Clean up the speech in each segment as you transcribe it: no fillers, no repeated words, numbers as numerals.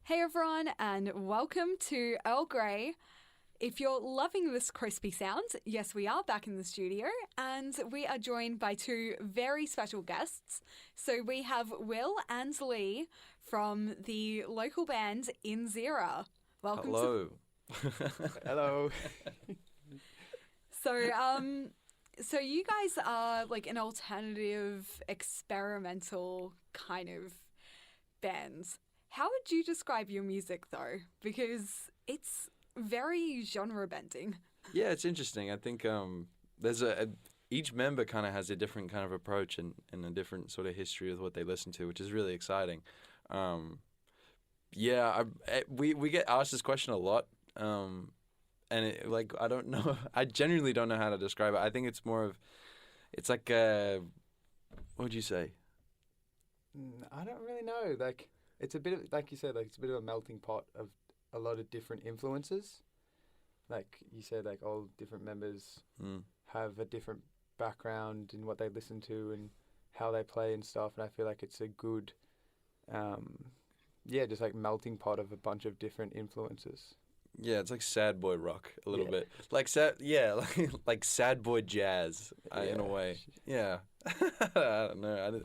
Hey everyone, and welcome to Earl Grey. If you're loving this crispy sound, yes, we are back in the studio, and we are joined by two very special guests. So we have Will and Lee from the local band In Xira. Welcome. Hello. Hello. So you guys are like an alternative, experimental kind of band. How would you describe your music, though? Because it's very genre bending. Yeah, it's interesting. I think there's each member kind of has a different kind of approach and a different sort of history with what they listen to, which is really exciting. We get asked this question a lot, and I don't know. I genuinely don't know how to describe it. I think it's more of, it's like what would you say? I don't really know. It's a bit of, like you said, it's a bit of a melting pot of a lot of different influences. Like you said, all different members have a different background in what they listen to and how they play and stuff. And I feel like it's a good, just like melting pot of a bunch of different influences. Yeah, it's like sad boy rock a little bit. Like sad boy jazz in a way. Yeah. I don't know.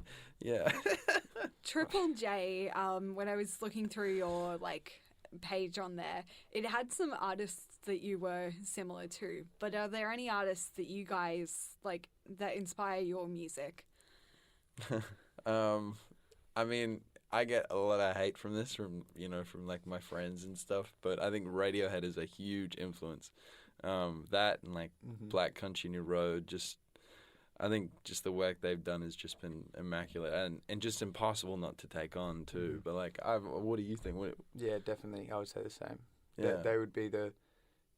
Triple J, when I was looking through your page on there, it had some artists that you were similar to. But are there any artists that you guys that inspire your music? I mean, I get a lot of hate from this from my friends and stuff, but I think Radiohead is a huge influence. That and Black Country New Road, I think just the work they've done has just been immaculate and just impossible not to take on too. But what do you think? Yeah, definitely. I would say the same. Yeah. They would be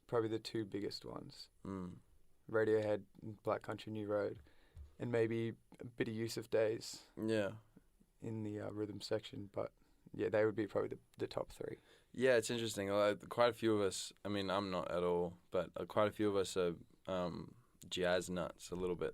probably the two biggest ones. Radiohead, Black Country New Road, and maybe a bit of Yusuf Days. Yeah. In the rhythm section, but yeah, they would be probably the top three. Yeah, it's interesting. Quite a few of us. I mean, I'm not at all, but quite a few of us are jazz nuts a little bit.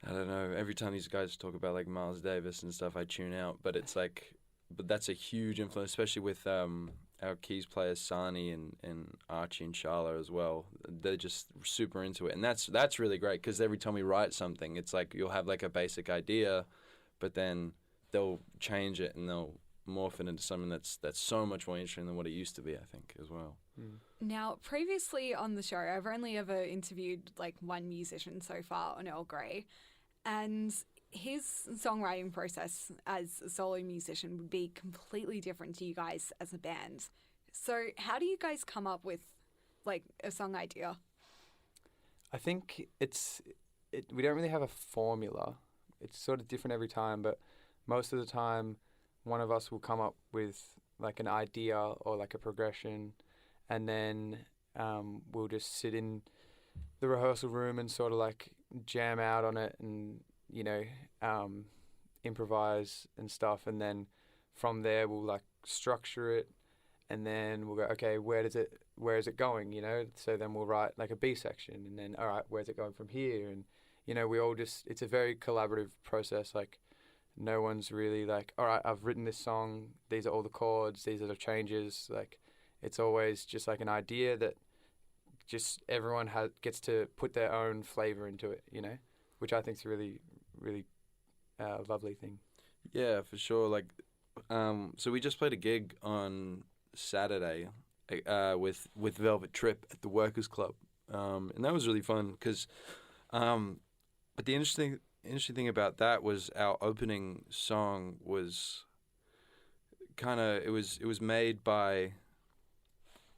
I don't know. Every time these guys talk about Miles Davis and stuff, I tune out. But it's but that's a huge influence, especially with our keys players Sani and Archie and Charla as well. They're just super into it, and that's really great because every time we write something, it's you'll have a basic idea, but then they'll change it and they'll morph it into something that's so much more interesting than what it used to be, I think, as well. Now, previously on the show, I've only ever interviewed one musician so far on Earl Grey, and his songwriting process as a solo musician would be completely different to you guys as a band. So how do you guys come up with a song idea? I think we don't really have a formula. It's sort of different every time, but most of the time one of us will come up with an idea or a progression, and then we'll just sit in the rehearsal room and sort of jam out on it and improvise and stuff, and then from there we'll structure it, and then we'll go, okay, where is it going, so then we'll write a B section, and then all right, where's it going from here, and we all it's a very collaborative process. No one's really all right, I've written this song, these are all the chords, these are the changes. It's always just an idea that just everyone gets to put their own flavor into it, which I think is a really, really lovely thing. Yeah, for sure. So we just played a gig on Saturday with Velvet Trip at the Workers Club, and that was really fun because, but the interesting thing about that was our opening song was it was made by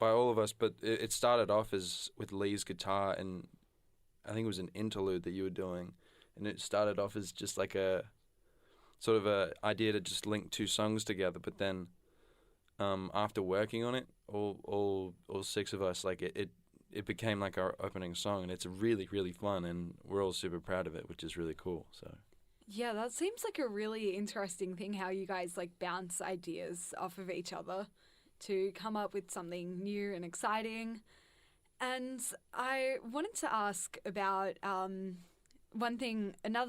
all of us, but it started off as with Lee's guitar, and I think it was an interlude that you were doing, and it started off as just a sort of a idea to just link two songs together, but then after working on it, all six of us, it became our opening song, and it's really, really fun, and we're all super proud of it, which is really cool. So yeah, that seems like a really interesting thing, how you guys bounce ideas off of each other to come up with something new and exciting. And I wanted to ask about another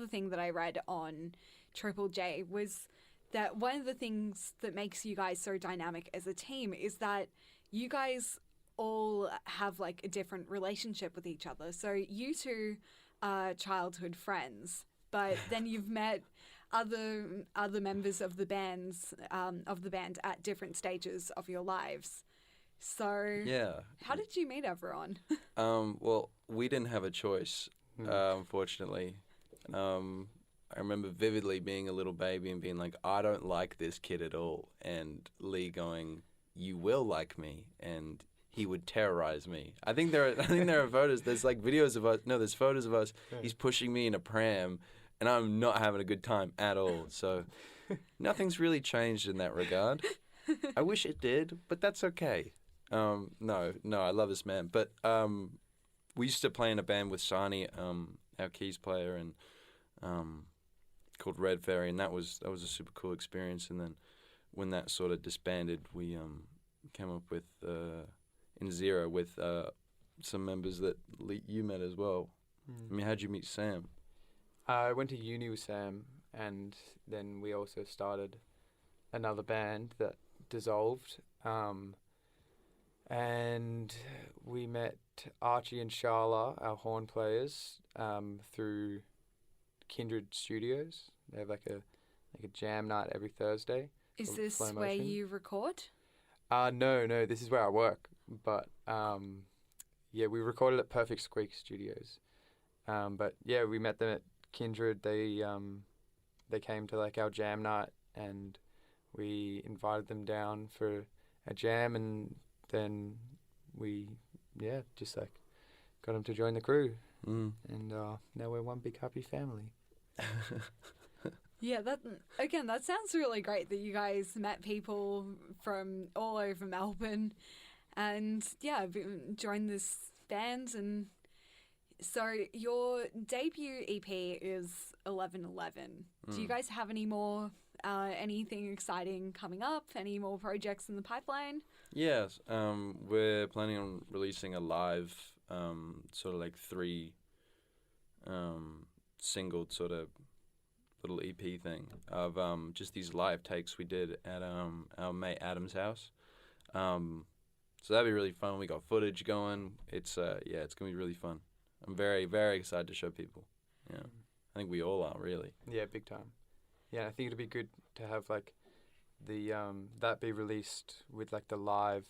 thing that I read on Triple J was that one of the things that makes you guys so dynamic as a team is that you guys all have like a different relationship with each other. So you two are childhood friends, but then you've met other members of the band at different stages of your lives. So Yeah. how did you meet everyone? Well, we didn't have a choice, unfortunately. I remember vividly being a little baby and being like, I don't like this kid at all. And Lee going, you will like me. And he would terrorize me. I think there are photos. There's like videos of us. No, there's photos of us. Yeah. He's pushing me in a pram, and I'm not having a good time at all. So nothing's really changed in that regard. I wish it did, but that's okay. No, I love this man. But we used to play in a band with Sani, our keys player, and called Red Fairy, and that was a super cool experience. And then when that sort of disbanded, we came up with In Xira with some members that you met as well. I mean, how'd you meet Sam? I went to uni with Sam, and then we also started another band that dissolved. And we met Archie and Sharla, our horn players, through Kindred Studios. They have like a jam night every Thursday. Is called this Slow where Motion. you record? No, this is where I work. But yeah, we recorded at Perfect Squeak Studios. But yeah, we met them at Kindred. They came to like our jam night, and we invited them down for a jam, and then we just like got them to join the crew, and now we're one big happy family. Yeah, that sounds really great that you guys met people from all over Melbourne and joined this band. And so your debut EP is 1111. Do you guys have any more anything exciting coming up? Any more projects in the pipeline? Yes, we're planning on releasing a live sort of like 3 singled sort of little EP thing of just these live takes we did at our mate Adam's house. So that'd be really fun. We got footage going. It's it's gonna be really fun. I'm very, very excited to show people. Yeah, I think we all are really. Yeah, big time. Yeah, I think it'd be good to have like the that be released with like the live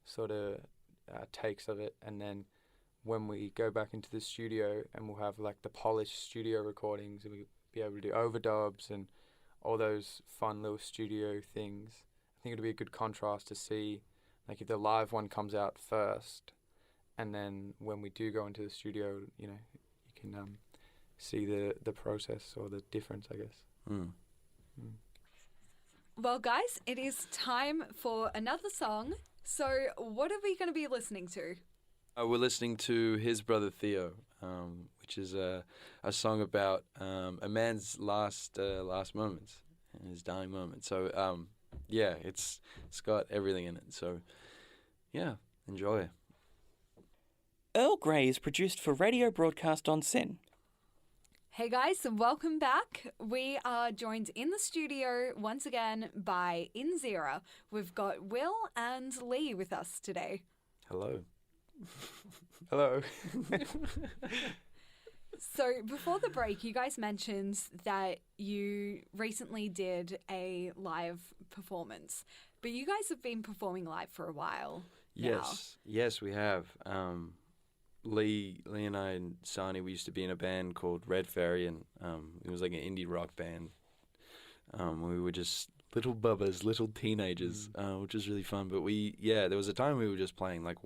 sort of takes of it, and then when we go back into the studio and we'll have like the polished studio recordings, and we'll be able to do overdubs and all those fun little studio things. I think it'll be a good contrast to see like if the live one comes out first, and then when we do go into the studio, you can see the process or the difference, I guess. Well, guys, it is time for another song. So what are we going to be listening to? We're listening to His Brother Theo, which is a song about a man's last moments, his dying moment. So it's got everything in it. So yeah, enjoy. Earl Grey is produced for radio broadcast on SYN. Hey guys, welcome back. We are joined in the studio once again by In Xira. We've got Will and Lee with us today. Hello. Hello. So before the break, you guys mentioned that you recently did a live performance, but you guys have been performing live for a while now. Yes, we have. Lee and I and Sani, we used to be in a band called Red Fairy, and it was like an indie rock band. We were just little bubbas, little teenagers, which was really fun. But there was a time we were just playing like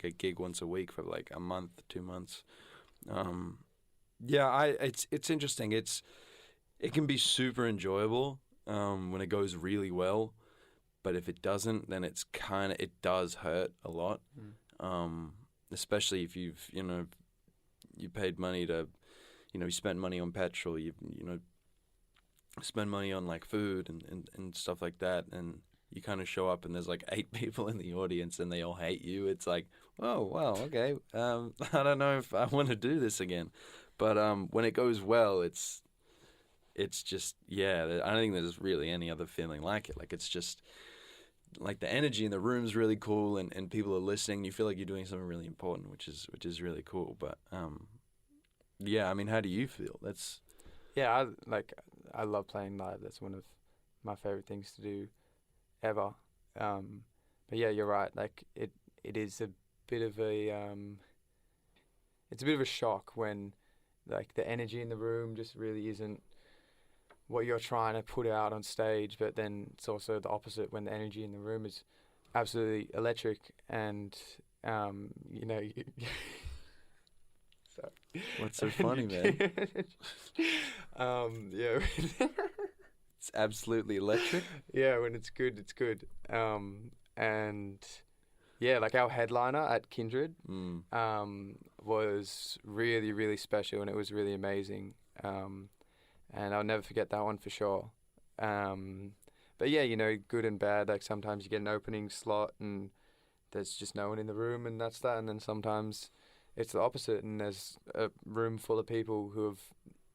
a gig once a week for like a month, 2 months. It's interesting. It can be super enjoyable when it goes really well, but if it doesn't, then it does hurt a lot. Especially if you paid money to, you spent money on petrol, you spend money on like food and stuff like that, and you kind of show up and there's like 8 people in the audience and they all hate you. It's like, oh wow, okay, I don't know if I want to do this again. But when it goes well, it's it's just, yeah, I don't think there's really any other feeling like it. Like, it's just, like, the energy in the room's really cool, and people are listening. You feel like you're doing something really important, which is really cool. But, yeah, I mean, how do you feel? That's... Yeah, I love playing live. That's one of my favorite things to do ever. But yeah, you're right. Like, it is a bit of a it's a bit of a shock when, like, the energy in the room just really isn't what you're trying to put out on stage. But then it's also the opposite when the energy in the room is absolutely electric, and you know. Sorry. What's so funny, man? Yeah. It's absolutely electric. Yeah, when it's good, it's good. And yeah, like, our headliner at Kindred was really, really special, and it was really amazing. And I'll never forget that one for sure. But yeah, you know, good and bad. Like, sometimes you get an opening slot and there's just no one in the room, and that's that. And then sometimes it's the opposite, and there's a room full of people who have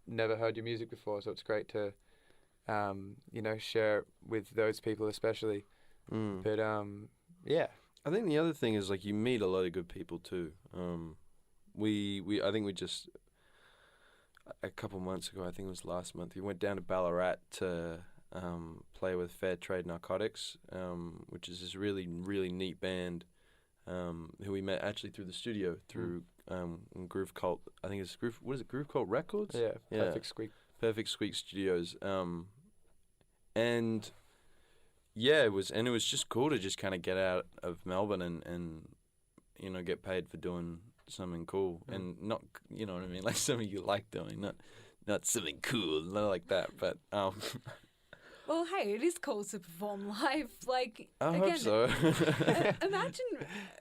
never heard your music before. So it's great to, you know, share it with those people especially. But yeah. I think the other thing is, like, you meet a lot of good people too. I think we just, a couple months ago, I think it was last month, we went down to Ballarat to play with Fair Trade Narcotics, which is this really, really neat band who we met actually through the studio, through Groove Cult. I think it's Groove Cult Records? Yeah, Perfect Squeak. Perfect Squeak Studios. And yeah, it was just cool to just kind of get out of Melbourne and you know, get paid for doing something cool, and not, you know what I mean, like something you like doing, not something cool, not like that, but Well, hey, it is cool to perform live. Like, I again, hope so.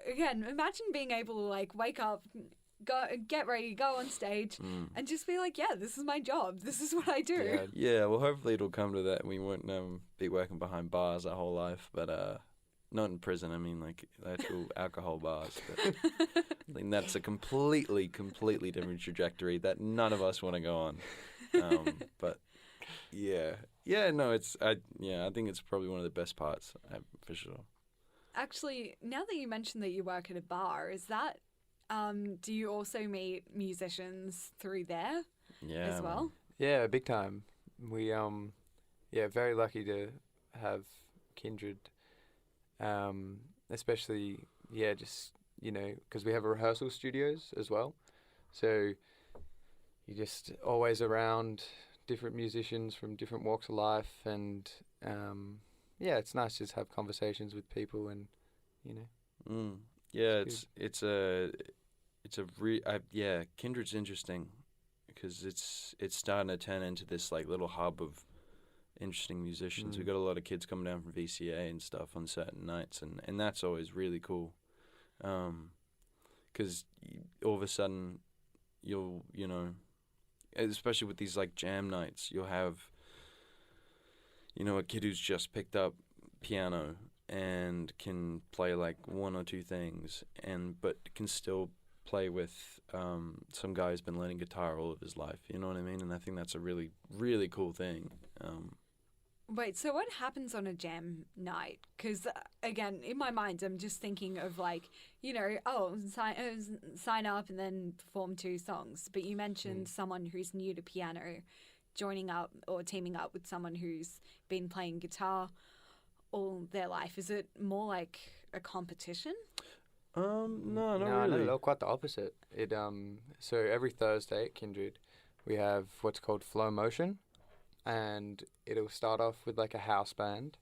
imagine being able to, like, wake up, go, get ready, go on stage, and just be like, yeah, this is my job. This is what I do. Yeah, well, hopefully it'll come to that. We won't be working behind bars our whole life, but not in prison. I mean, like, actual alcohol bars. But I think that's a completely different trajectory that none of us want to go on. But yeah, no, I think it's probably one of the best parts, for sure. Actually, now that you mentioned that you work at a bar, is that do you also meet musicians through there as well? Man. Yeah, big time. We very lucky to have Kindred, especially just, you know, because we have rehearsal studios as well, so you're just always around different musicians from different walks of life, and it's nice to just have conversations with people, and you know. Kindred's interesting because it's starting to turn into this, like, little hub of interesting musicians. We've got a lot of kids coming down from VCA and stuff on certain nights, and that's always really cool, because all of a sudden you'll, you know, especially with these, like, jam nights, you'll have, you know, a kid who's just picked up piano and can play, like, one or two things, but can still play with some guy who's been learning guitar all of his life. You know what I mean? And I think that's a really, really cool thing. Wait, so what happens on a jam night? Because, again, in my mind, I'm just thinking of, like, you know, sign up and then perform 2 songs. But you mentioned someone who's new to piano joining up or teaming up with someone who's been playing guitar all their life. Is it more like a competition? No, not No, really. not at all. Quite the opposite. It so every Thursday at Kindred, we have what's called Flow Motion, and it'll start off with, like, a house band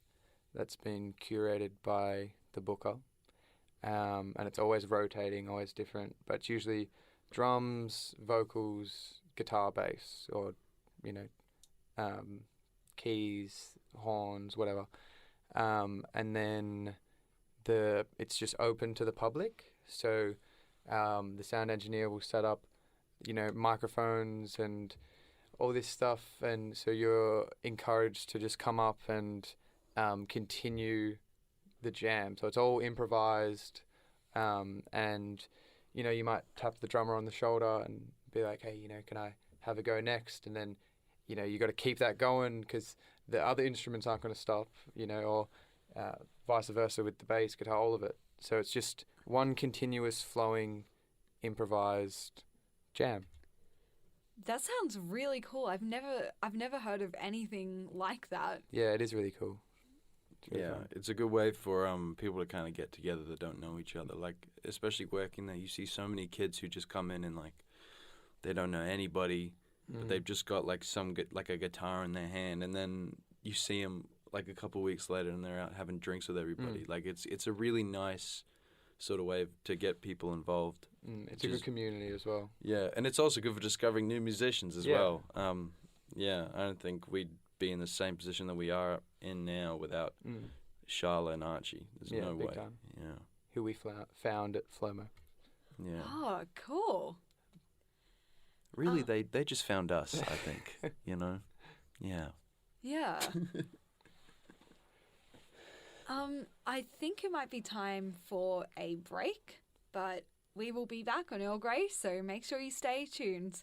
that's been curated by the booker, and it's always rotating, always different, but it's usually drums, vocals, guitar, bass, or, you know, keys, horns, whatever, and then it's just open to the public. So the sound engineer will set up, you know, microphones and all this stuff, and so you're encouraged to just come up and continue the jam. So it's all improvised, and, you know, you might tap the drummer on the shoulder and be like, hey, you know, can I have a go next? And then you got to keep that going because the other instruments aren't going to stop, or vice versa with the bass, guitar, all of it. So it's just one continuous flowing, improvised jam. That sounds really cool. I've never heard of anything like that. Yeah, it is really cool. It's really Yeah, fun. it's a good way for people to kind of get together that don't know each other. Like, especially working there, you see so many kids who just come in and like they don't know anybody, but they've just got like like a guitar in their hand, and then you see them like a couple of weeks later and they're out having drinks with everybody. Like it's a really nice sort of way to get people involved. It's a good community as well. Yeah, and it's also good for discovering new musicians as well. Yeah, I don't think we'd be in the same position that we are in now without Charlotte and Archie. There's no big way. time. Yeah, Who we found at Flomo. yeah. Oh, cool. Really, they just found us, I think. Yeah. Yeah. I think it might be time for a break, but we will be back on Earl Grey, so make sure you stay tuned.